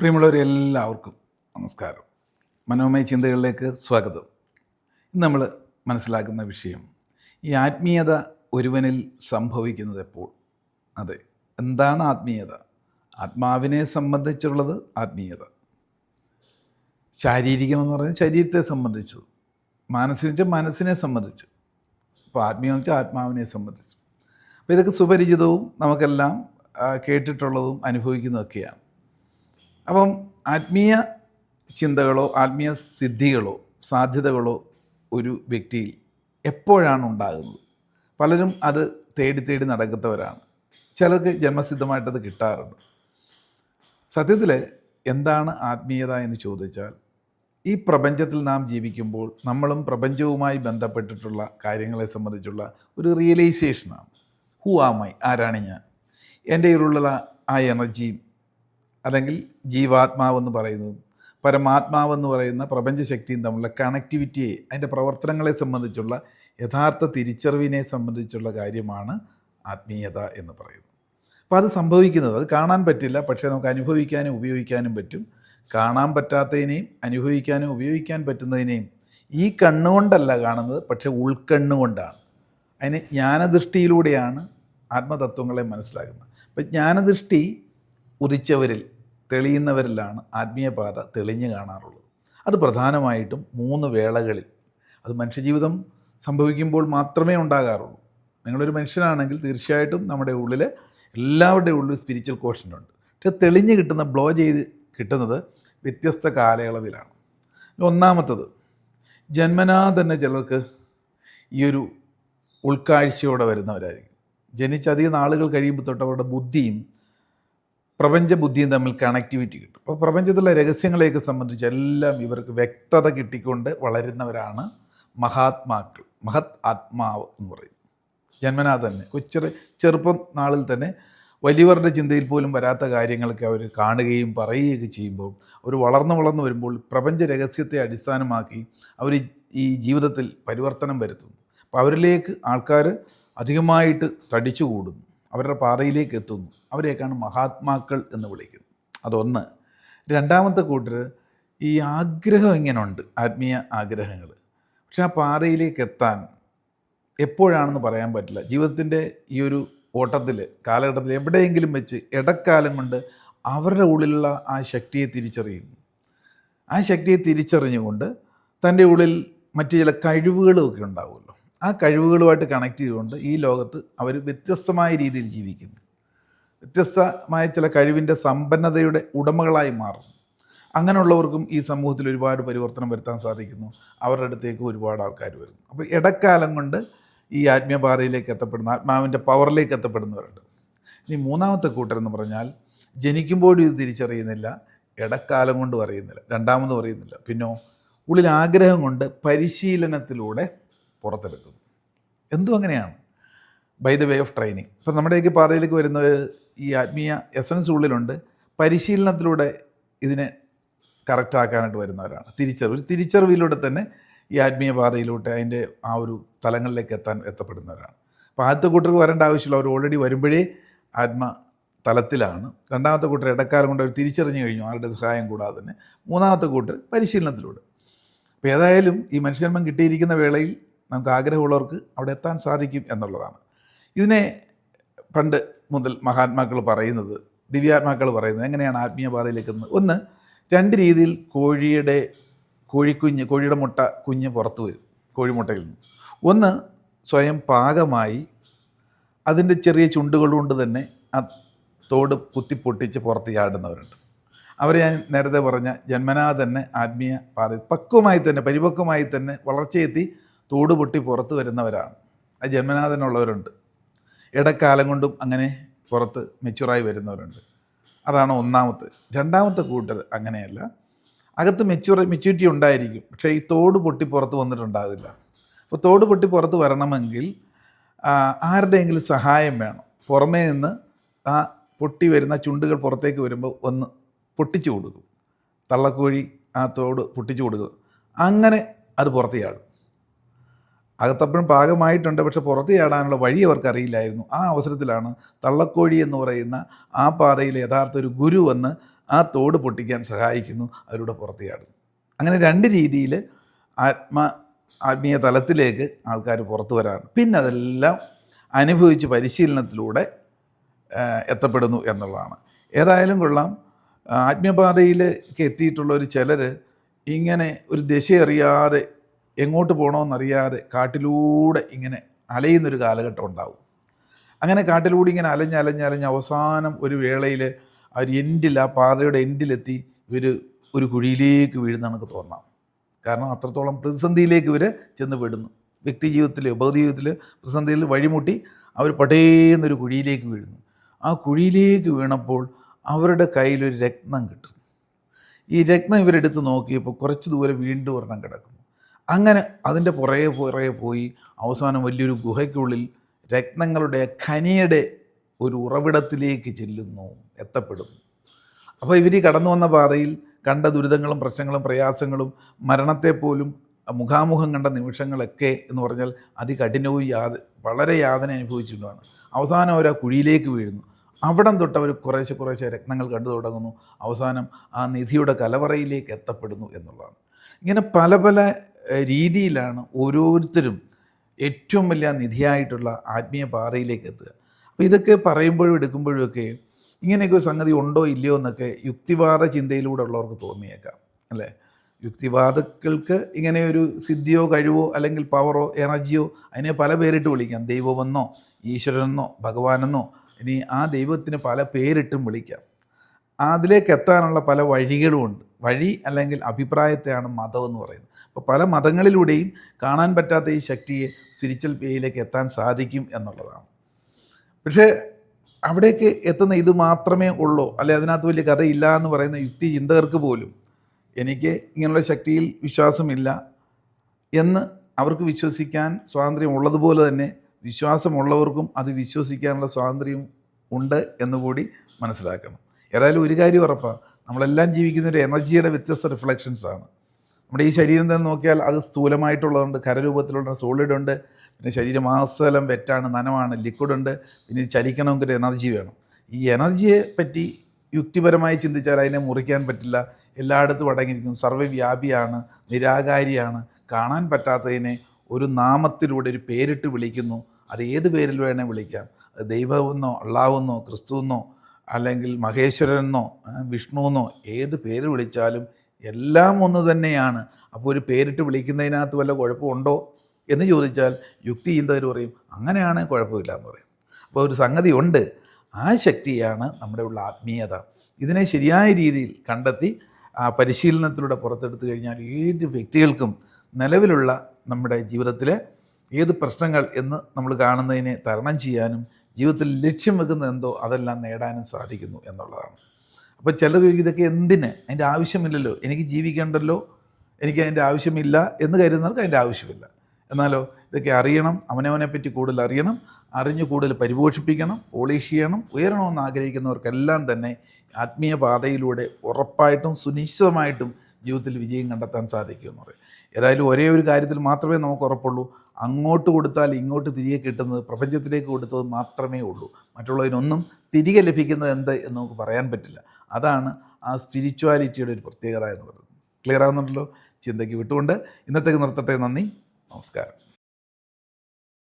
പ്രിയമുള്ളവരെല്ലാവർക്കും നമസ്കാരം. മനോമയ ചിന്തകളിലേക്ക് സ്വാഗതം. ഇന്ന് നമ്മൾ മനസ്സിലാക്കുന്ന വിഷയം, ഈ ആത്മീയത ഒരുവനിൽ സംഭവിക്കുന്നത് എപ്പോൾ? അതെ, എന്താണ് ആത്മീയത? ആത്മാവിനെ സംബന്ധിച്ചുള്ളത് ആത്മീയത. ശാരീരികമെന്ന് പറഞ്ഞാൽ ശരീരത്തെ സംബന്ധിച്ചത്, മാനസികം വെച്ചാൽ മനസ്സിനെ സംബന്ധിച്ച്, അപ്പോൾ ആത്മീയം എന്ന് വെച്ചാൽ ആത്മാവിനെ സംബന്ധിച്ച്. അപ്പോൾ ഇതൊക്കെ സുപരിചിതവും നമുക്കെല്ലാം കേട്ടിട്ടുള്ളതും അനുഭവിക്കുന്നതൊക്കെയാണ്. അപ്പം ആത്മീയ ചിന്തകളോ ആത്മീയ സിദ്ധികളോ സാധ്യതകളോ ഒരു വ്യക്തിയിൽ എപ്പോഴാണ് ഉണ്ടാകുന്നത്? പലരും അത് തേടി തേടി നടക്കുന്നവരാണ്. ചിലർക്ക് ജന്മസിദ്ധമായിട്ടത് കിട്ടാറുണ്ട്. സത്യത്തിൽ എന്താണ് ആത്മീയത എന്ന് ചോദിച്ചാൽ, ഈ പ്രപഞ്ചത്തിൽ നാം ജീവിക്കുമ്പോൾ നമ്മളും പ്രപഞ്ചവുമായി ബന്ധപ്പെട്ടിട്ടുള്ള കാര്യങ്ങളെ സംബന്ധിച്ചുള്ള ഒരു റിയലൈസേഷനാണ്. ഹൂ ആം ഐ, ആരാണ് ഞാൻ? എൻ്റെ ഉള്ളിലുള്ള ആ എനർജിയും അല്ലെങ്കിൽ ജീവാത്മാവെന്ന് പറയുന്നതും പരമാത്മാവെന്ന് പറയുന്ന പ്രപഞ്ചശക്തിയും തമ്മിലുള്ള കണക്ടിവിറ്റിയെ, അതിൻ്റെ പ്രവർത്തനങ്ങളെ സംബന്ധിച്ചുള്ള യഥാർത്ഥ തിരിച്ചറിവിനെ സംബന്ധിച്ചുള്ള കാര്യമാണ് ആത്മീയത എന്ന് പറയുന്നത്. അപ്പോൾ അത് സംഭവിക്കുന്നത്, അത് കാണാൻ പറ്റില്ല, പക്ഷേ നമുക്ക് അനുഭവിക്കാനും ഉപയോഗിക്കാനും പറ്റും. കാണാൻ പറ്റാത്തതിനെയും അനുഭവിക്കാനും ഉപയോഗിക്കാൻ പറ്റുന്നതിനെയും ഈ കണ്ണുകൊണ്ടല്ല കാണുന്നത്, പക്ഷേ ഉൾക്കണ്ണുകൊണ്ടാണ്. അതിന് ജ്ഞാനദൃഷ്ടിയിലൂടെയാണ് ആത്മതത്വങ്ങളെ മനസ്സിലാക്കുന്നത്. അപ്പം ജ്ഞാനദൃഷ്ടി ഉദിച്ചവരിൽ, തെളിയുന്നവരിലാണ് ആത്മീയപാത തെളിഞ്ഞു കാണാറുള്ളത്. അത് പ്രധാനമായിട്ടും 3 വേളകളിൽ. അത് മനുഷ്യജീവിതം സംഭവിക്കുമ്പോൾ മാത്രമേ ഉണ്ടാകാറുള്ളൂ. നിങ്ങളൊരു മനുഷ്യനാണെങ്കിൽ തീർച്ചയായിട്ടും നമ്മുടെ ഉള്ളിൽ, എല്ലാവരുടെ ഉള്ളിൽ സ്പിരിച്വൽ കോഷൻ്റ് ഉണ്ട്. പക്ഷെ തെളിഞ്ഞ് കിട്ടുന്ന, ബ്ലോ ചെയ്ത് കിട്ടുന്നത് വ്യത്യസ്ത കാലയളവിലാണ്. ഒന്നാമത്തത്, ജന്മനാ തന്നെ ചിലർക്ക് ഈ ഒരു ഉൾക്കാഴ്ചയോടെ വരുന്നവരായിരിക്കും. ജനിച്ചധികം നാളുകൾ കഴിയുമ്പോൾ തൊട്ട് അവരുടെ ബുദ്ധിയും പ്രപഞ്ചബുദ്ധിയും തമ്മിൽ കണക്ടിവിറ്റി കിട്ടും. അപ്പോൾ പ്രപഞ്ചത്തിലെ രഹസ്യങ്ങളെയൊക്കെ സംബന്ധിച്ച് എല്ലാം ഇവർക്ക് വ്യക്തത കിട്ടിക്കൊണ്ട് വളരുന്നവരാണ് മഹാത്മാക്കൾ. മഹത് ആത്മാവ് എന്ന് പറയും. ജന്മനാ തന്നെ ചെറുപ്പം നാളിൽ തന്നെ വലിയവരുടെ ചിന്തയിൽ പോലും വരാത്ത കാര്യങ്ങളൊക്കെ അവർ കാണുകയും പറയുകയൊക്കെ ചെയ്യുമ്പോൾ അവർ വളർന്നു വരുമ്പോൾ പ്രപഞ്ച രഹസ്യത്തെ അടിസ്ഥാനമാക്കി അവർ ഈ ജീവിതത്തിൽ പരിവർത്തനം വരുത്തുന്നു. അപ്പോൾ അവരിലേക്ക് ആൾക്കാർ അധികമായിട്ട് തടിച്ചുകൂടുന്നു, അവരുടെ പാതയിലേക്ക് എത്തുന്നു. അവരെയൊക്കെയാണ് മഹാത്മാക്കൾ എന്ന് വിളിക്കുന്നത്. അതൊന്ന്. രണ്ടാമത്തെ കൂട്ടർ, ഈ ആഗ്രഹം ഇങ്ങനെയുണ്ട്, ആത്മീയ ആഗ്രഹങ്ങൾ. പക്ഷെ ആ പാതയിലേക്ക് എത്താൻ എപ്പോഴാണെന്ന് പറയാൻ പറ്റില്ല. ജീവിതത്തിൻ്റെ ഈ ഒരു ഓട്ടത്തിൽ, കാലഘട്ടത്തിൽ എവിടെയെങ്കിലും വെച്ച് ഇടക്കാലം കൊണ്ട് അവരുടെ ഉള്ളിലുള്ള ആ ശക്തിയെ തിരിച്ചറിയുന്നു. ആ ശക്തിയെ തിരിച്ചറിഞ്ഞുകൊണ്ട് തൻ്റെ ഉള്ളിൽ മറ്റു ചില കഴിവുകളുമൊക്കെ ഉണ്ടാവുമല്ലോ, ആ കഴിവുകളുമായിട്ട് കണക്ട് ചെയ്തുകൊണ്ട് ഈ ലോകത്ത് അവർ വ്യത്യസ്തമായ രീതിയിൽ ജീവിക്കുന്നു. വ്യത്യസ്തമായ ചില കഴിവിൻ്റെ സമ്പന്നതയുടെ ഉടമകളായി മാറുന്നു. അങ്ങനെയുള്ളവർക്കും ഈ സമൂഹത്തിൽ ഒരുപാട് പരിവർത്തനം വരുത്താൻ സാധിക്കുന്നു. അവരുടെ അടുത്തേക്ക് ഒരുപാട് ആൾക്കാർ വരുന്നു. അപ്പോൾ ഇടക്കാലം കൊണ്ട് ഈ ആത്മീയപാതയിലേക്ക് എത്തപ്പെടുന്ന, ആത്മാവിൻ്റെ പവറിലേക്ക് എത്തപ്പെടുന്നവരുണ്ട്. ഇനി മൂന്നാമത്തെ കൂട്ടരെന്ന് പറഞ്ഞാൽ, ജനിക്കുമ്പോഴും ഇത് തിരിച്ചറിയുന്നില്ല, ഇടക്കാലം കൊണ്ടും അറിയുന്നില്ല, രണ്ടാമതും അറിയുന്നില്ല, പിന്നോ ഉള്ളിൽ ആഗ്രഹം കൊണ്ട് പരിശീലനത്തിലൂടെ പുറത്തെടുക്കുന്നു. എന്തും അങ്ങനെയാണ്, by the way of training. ഇപ്പം നമ്മുടെയൊക്കെ പാതയിലേക്ക് വരുന്നവർ ഈ ആത്മീയ എസൻസ് ഉള്ളിലുണ്ട്, പരിശീലനത്തിലൂടെ ഇതിനെ കറക്റ്റാക്കാനായിട്ട് വരുന്നവരാണ്. ഒരു തിരിച്ചറിവിലൂടെ തന്നെ ഈ ആത്മീയ പാതയിലൂടെ അതിൻ്റെ ആ ഒരു തലങ്ങളിലേക്ക് എത്തപ്പെടുന്നവരാണ്. അപ്പോൾ ആദ്യത്തെ കൂട്ടർക്ക് വരേണ്ട ആവശ്യമില്ല, അവർ ഓൾറെഡി വരുമ്പോഴേ ആത്മ തലത്തിലാണ്. രണ്ടാമത്തെ കൂട്ടർ ഇടക്കാലം കൊണ്ട് അവർ തിരിച്ചറിഞ്ഞു കഴിഞ്ഞു, ആരുടെ സഹായം കൂടാതെ തന്നെ. മൂന്നാമത്തെ കൂട്ടർ പരിശീലനത്തിലൂടെ. അപ്പോൾ ഏതായാലും ഈ മനുഷ്യജന്മം കിട്ടിയിരിക്കുന്ന വേളയിൽ നമുക്ക് ആഗ്രഹമുള്ളവർക്ക് അവിടെ എത്താൻ സാധിക്കും എന്നുള്ളതാണ്. ഇതിനെ പണ്ട് മുതൽ മഹാത്മാക്കൾ പറയുന്നത്, ദിവ്യാത്മാക്കൾ പറയുന്നത് എങ്ങനെയാണ് ആത്മീയ പാതയിലേക്ക് എത്തുന്നത്. ഒന്ന്, 2 രീതിയിൽ കോഴിയുടെ മുട്ട കുഞ്ഞ് പുറത്ത് വരും, കോഴിമുട്ടയിൽ നിന്ന്. ഒന്ന്, സ്വയം പാകമായി അതിൻ്റെ ചെറിയ ചുണ്ടുകൾ കൊണ്ട് തന്നെ ആ തോട് കുത്തിപ്പൊട്ടിച്ച് പുറത്ത് ചാടുന്നവരുണ്ട്. അവരെ ഞാൻ നേരത്തെ പറഞ്ഞ ജന്മനാ തന്നെ ആത്മീയ പാത പരിപക്വമായി തന്നെ വളർച്ചയെത്തി തോട് പൊട്ടി പുറത്ത് വരുന്നവരാണ്. അത് ജന്മനാ തന്നെ ഉള്ളവരുണ്ട്. ഇടക്കാലം കൊണ്ടും അങ്ങനെ പുറത്ത് മെച്യൂറായി വരുന്നവരുണ്ട്. അതാണ് ഒന്നാമത്തെ. രണ്ടാമത്തെ കൂട്ടർ അങ്ങനെയല്ല, അകത്ത് മെച്യൂരിറ്റി ഉണ്ടായിരിക്കും, പക്ഷേ ഈ തോട് പൊട്ടി പുറത്ത് വന്നിട്ടുണ്ടാവില്ല. അപ്പോൾ തോട് പൊട്ടി പുറത്ത് വരണമെങ്കിൽ ആരുടെയെങ്കിലും സഹായം വേണം. പുറമേ നിന്ന് ആ പൊട്ടി വരുന്ന ചുണ്ടുകൾ പുറത്തേക്ക് വരുമ്പോൾ ഒന്ന് പൊട്ടിച്ചു കൊടുക്കും, തള്ളക്കോഴി ആ തോട് പൊട്ടിച്ചു കൊടുക്കും. അങ്ങനെ അത് പുറത്ത് ചാടും. അകത്തപ്പോഴും പാകമായിട്ടുണ്ട്, പക്ഷെ പുറത്ത് ചാടാനുള്ള വഴി അവർക്കറിയില്ലായിരുന്നു. ആ അവസരത്തിലാണ് തള്ളക്കോഴി എന്ന് പറയുന്ന ആ പാതയിലെ യഥാർത്ഥ ഒരു ഗുരു വന്ന് ആ തോട് പൊട്ടിക്കാൻ സഹായിക്കുന്നു, അതിലൂടെ പുറത്ത് ചാടുന്നു. അങ്ങനെ രണ്ട് രീതിയിൽ ആത്മീയ തലത്തിലേക്ക് ആൾക്കാർ പുറത്തു വരാണ്. പിന്നെ അതെല്ലാം അനുഭവിച്ച് പരിശീലനത്തിലൂടെ എത്തപ്പെടുന്നു എന്നുള്ളതാണ്. ഏതായാലും കൊള്ളാം, ആത്മീയപാതയിലേക്ക് എത്തിയിട്ടുള്ള ഒരു ചിലർ ഇങ്ങനെ ഒരു ദിശയറിയാതെ എങ്ങോട്ട് പോകണമെന്നറിയാതെ കാട്ടിലൂടെ ഇങ്ങനെ അലയുന്നൊരു കാലഘട്ടം ഉണ്ടാവും. അങ്ങനെ കാട്ടിലൂടെ ഇങ്ങനെ അലഞ്ഞ് അവസാനം ഒരു വേളയിൽ ആ ഒരു എൻഡിൽ, ആ പാതയുടെ എൻഡിലെത്തി ഇവർ ഒരു കുഴിയിലേക്ക് വീഴുന്ന നമുക്ക് തോന്നാം. കാരണം അത്രത്തോളം പ്രതിസന്ധിയിലേക്ക് ഇവർ ചെന്ന് പെടുന്നു. വ്യക്തി ജീവിതത്തിൽ, ഭൗതിക ജീവിതത്തിൽ പ്രതിസന്ധിയിൽ വഴിമുട്ടി അവർ പടേന്നൊരു കുഴിയിലേക്ക് വീഴുന്നു. ആ കുഴിയിലേക്ക് വീണപ്പോൾ അവരുടെ കയ്യിലൊരു രത്നം കിട്ടുന്നു. ഈ രത്നം ഇവരെടുത്ത് നോക്കിയപ്പോൾ കുറച്ച് ദൂരം വീണ്ടും ഒരെണ്ണം കിടക്കുന്നു. അങ്ങനെ അതിൻ്റെ പുറകെ പോയി അവസാനം വലിയൊരു ഗുഹയ്ക്കുള്ളിൽ രത്നങ്ങളുടെ ഖനിയുടെ ഒരു ഉറവിടത്തിലേക്ക് ചെല്ലുന്നു, എത്തപ്പെടുന്നു. അപ്പോൾ ഇവർ കടന്നു വന്ന പാതയിൽ കണ്ട ദുരിതങ്ങളും പ്രശ്നങ്ങളും പ്രയാസങ്ങളും മരണത്തെപ്പോലും മുഖാമുഖം കണ്ട നിമിഷങ്ങളൊക്കെ എന്ന് പറഞ്ഞാൽ അതികഠിനവും വളരെ യാതന അനുഭവിച്ചിട്ടുമാണ്. അവസാനം അവർ ആ കുഴിയിലേക്ക് വീഴുന്നു. അവിടം തൊട്ട് അവർ കുറേശ്ശെ രത്നങ്ങൾ കണ്ടു തുടങ്ങുന്നു. അവസാനം ആ നിധിയുടെ കലവറയിലേക്ക് എത്തപ്പെടുന്നു എന്നുള്ളതാണ്. ഇങ്ങനെ പല പല രീതിയിലാണ് ഓരോരുത്തരും ഏറ്റവും വലിയ നിധിയായിട്ടുള്ള ആത്മീയ പാതയിലേക്ക് എത്തുക. അപ്പോൾ ഇതൊക്കെ പറയുമ്പോഴും എടുക്കുമ്പോഴും ഒക്കെ ഇങ്ങനെയൊക്കെ ഒരു സംഗതി ഉണ്ടോ ഇല്ലയോ എന്നൊക്കെ യുക്തിവാദ ചിന്തയിലൂടെ ഉള്ളവർക്ക് തോന്നിയേക്കാം, അല്ലേ? യുക്തിവാദികൾക്ക് ഇങ്ങനെ ഒരു സിദ്ധിയോ കഴിവോ അല്ലെങ്കിൽ പവറോ എനർജിയോ അതിനെ പല പേരിട്ട് വിളിക്കാം. ദൈവമെന്നോ ഈശ്വരനെന്നോ ഭഗവാനെന്നോ, ഇനി ആ ദൈവത്തിന് പല പേരിട്ടും വിളിക്കാം. അതിലേക്ക് എത്താനുള്ള പല വഴികളുമുണ്ട്. വഴി അല്ലെങ്കിൽ അഭിപ്രായത്തെയാണ് മതം എന്ന് പറയുന്നത്. അപ്പോൾ പല മതങ്ങളിലൂടെയും കാണാൻ പറ്റാത്ത ഈ ശക്തിയെ സ്പിരിച്വൽ വേയിലേക്ക് എത്താൻ സാധിക്കും എന്നുള്ളതാണ്. പക്ഷേ അവിടേക്ക് എത്തുന്ന ഇത് മാത്രമേ ഉള്ളൂ, അല്ലെ അതിനകത്ത് വലിയ കഥയില്ല എന്ന് പറയുന്ന യുക്തി ചിന്തകർക്ക് പോലും എനിക്ക് ഇങ്ങനെയുള്ള ശക്തിയിൽ വിശ്വാസമില്ല എന്ന് അവർക്ക് വിശ്വസിക്കാൻ സ്വാതന്ത്ര്യം ഉള്ളതുപോലെ തന്നെ വിശ്വാസമുള്ളവർക്കും അത് വിശ്വസിക്കാനുള്ള സ്വാതന്ത്ര്യം ഉണ്ട് എന്നുകൂടി മനസ്സിലാക്കണം. ഏതായാലും ഒരു കാര്യം ഉറപ്പാണ്, നമ്മളെല്ലാം ജീവിക്കുന്ന ഒരു എനർജിയുടെ വ്യത്യസ്ത റിഫ്ലക്ഷൻസാണ്. നമ്മുടെ ഈ ശരീരം തന്നെ നോക്കിയാൽ അത് സ്ഥൂലമായിട്ടുള്ളതുണ്ട്, ഖരരൂപത്തിലുള്ള സോളിഡ് ഉണ്ട്, പിന്നെ ശരീരം ആസലം വെറ്റാണ്, നനവാണ്, ലിക്വിഡുണ്ട്, പിന്നെ ചലിക്കണമെങ്കിൽ ഒരു എനർജി വേണം. ഈ എനർജിയെ പറ്റി യുക്തിപരമായി ചിന്തിച്ചാൽ അതിനെ മുറിക്കാൻ പറ്റില്ല. എല്ലായിടത്തും അടങ്ങിയിരിക്കുന്നു, സർവ്വവ്യാപിയാണ്, നിരാകാരിയാണ്. കാണാൻ പറ്റാത്തതിനെ ഒരു നാമത്തിലൂടെ ഒരു പേരിട്ട് വിളിക്കുന്നു. അത് ഏത് പേരിൽ വേണേൽ വിളിക്കാം. അത് ദൈവമെന്നോ അള്ളാഹെന്നോ ക്രിസ്തുവെന്നോ അല്ലെങ്കിൽ മഹേശ്വരനെന്നോ വിഷ്ണുവെന്നോ ഏത് പേര് വിളിച്ചാലും എല്ലാം ഒന്ന് തന്നെയാണ്. അപ്പോൾ ഒരു പേരിട്ട് വിളിക്കുന്നതിനകത്ത് വല്ല കുഴപ്പമുണ്ടോ എന്ന് ചോദിച്ചാൽ യുക്തി ചിന്തകർ പറയും അങ്ങനെയാണ് കുഴപ്പമില്ല എന്ന് പറയും. അപ്പോൾ ഒരു സംഗതി ഉണ്ട്, ആ ശക്തിയാണ് നമ്മുടെ ഉള്ള ആത്മീയത. ഇതിനെ ശരിയായ രീതിയിൽ കണ്ടെത്തി ആ പരിശീലനത്തിലൂടെ പുറത്തെടുത്തു കഴിഞ്ഞാൽ ഏത് വ്യക്തികൾക്കും നിലവിലുള്ള നമ്മുടെ ജീവിതത്തിലെ ഏത് പ്രശ്നങ്ങൾ എന്ന് നമ്മൾ കാണുന്നതിനെ തരണം ചെയ്യാനും ജീവിതത്തിൽ ലക്ഷ്യം വെക്കുന്നത് എന്തോ അതെല്ലാം നേടാനും സാധിക്കുന്നു എന്നുള്ളതാണ്. അപ്പോൾ ചിലർ ഇതൊക്കെ എന്തിന്, അതിൻ്റെ ആവശ്യമില്ലല്ലോ, എനിക്ക് ജീവിക്കേണ്ടല്ലോ, എനിക്ക് അതിൻ്റെ ആവശ്യമില്ല എന്ന് കരുതുന്നവർക്ക് അതിൻ്റെ ആവശ്യമില്ല. എന്നാലോ ഇതൊക്കെ അറിയണം, അവനവനെ പറ്റി കൂടുതൽ അറിയണം, അറിഞ്ഞ് കൂടുതൽ പരിപോഷിപ്പിക്കണം, പോളിഷ് ചെയ്യണം, ഉയരണമെന്ന് ആഗ്രഹിക്കുന്നവർക്കെല്ലാം തന്നെ ആത്മീയ പാതയിലൂടെ ഉറപ്പായിട്ടും സുനിശ്ചിതമായിട്ടും ജീവിതത്തിൽ വിജയം കണ്ടെത്താൻ സാധിക്കുമെന്ന് പറയും. ഏതായാലും ഒരേ ഒരു കാര്യത്തിൽ മാത്രമേ നമുക്ക് ഉറപ്പുള്ളൂ, അങ്ങോട്ട് കൊടുത്താൽ ഇങ്ങോട്ട് തിരികെ കിട്ടുന്നത്, പ്രപഞ്ചത്തിലേക്ക് കൊടുത്തത് മാത്രമേ ഉള്ളൂ. മറ്റുള്ളതിനൊന്നും തിരികെ ലഭിക്കുന്നത് എന്ത് എന്ന് നമുക്ക് പറയാൻ പറ്റില്ല. അതാണ് ആ സ്പിരിച്വാലിറ്റിയുടെ ഒരു പ്രത്യേകത എന്ന് പറയുന്നത്. ക്ലിയർ ആകുന്നുണ്ടല്ലോ? ചിന്തയ്ക്ക് വിട്ടുകൊണ്ട് ഇന്നത്തേക്ക് നിർത്തട്ടെ. നന്ദി, നമസ്കാരം.